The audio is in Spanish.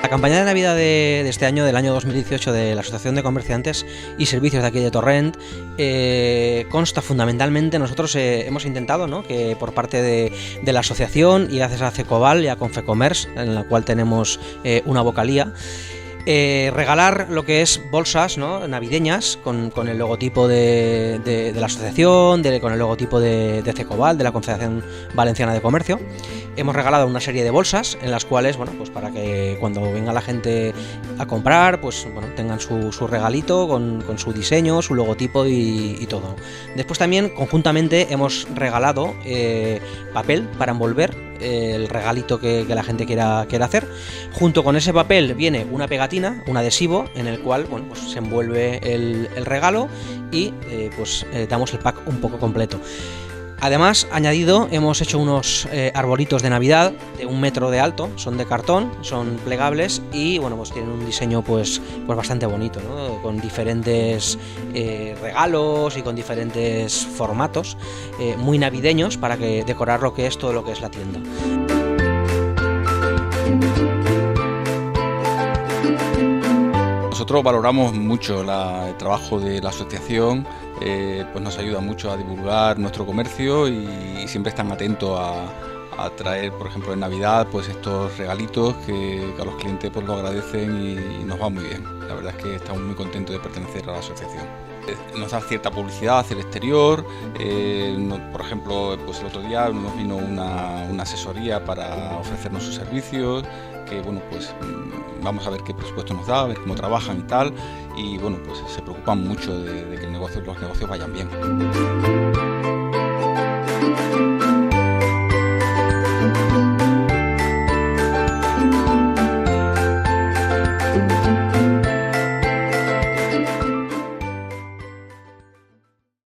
La campaña de Navidad de este año, del año 2018, de la Asociación de Comerciantes y Servicios de aquí de Torrent, consta fundamentalmente, nosotros hemos intentado, ¿no?, que por parte de la asociación y gracias a Cecoval y a Confecommerce, en la cual tenemos una vocalía, regalar lo que es bolsas, ¿no?, navideñas con el logotipo de la asociación, con el logotipo de Cecoval, de la Confederación Valenciana de Comercio. Hemos regalado una serie de bolsas en las cuales, bueno, pues para que cuando venga la gente a comprar, pues bueno, tengan su regalito con su diseño, su logotipo y todo. Después también conjuntamente hemos regalado papel para envolver el regalito que la gente quiera hacer. Junto con ese papel viene una pegatina, un adhesivo, en el cual, bueno, pues se envuelve el regalo y damos el pack un poco completo. Además, añadido, hemos hecho unos arbolitos de Navidad de 1 metro de alto, son de cartón, son plegables y bueno, pues tienen un diseño pues bastante bonito, ¿no?, con diferentes regalos y con diferentes formatos muy navideños para que decorar lo que es todo lo que es la tienda. Nosotros valoramos mucho el trabajo de la asociación, pues nos ayuda mucho a divulgar nuestro comercio y siempre están atentos a traer, por ejemplo, en Navidad, pues estos regalitos que a los clientes pues lo agradecen y nos va muy bien. La verdad es que estamos muy contentos de pertenecer a la asociación. Nos da cierta publicidad hacia el exterior, por ejemplo, pues el otro día nos vino una asesoría para ofrecernos sus servicios, que bueno, pues vamos a ver qué presupuesto nos da, a ver cómo trabajan y tal, y bueno, pues se preocupan mucho de que los negocios vayan bien.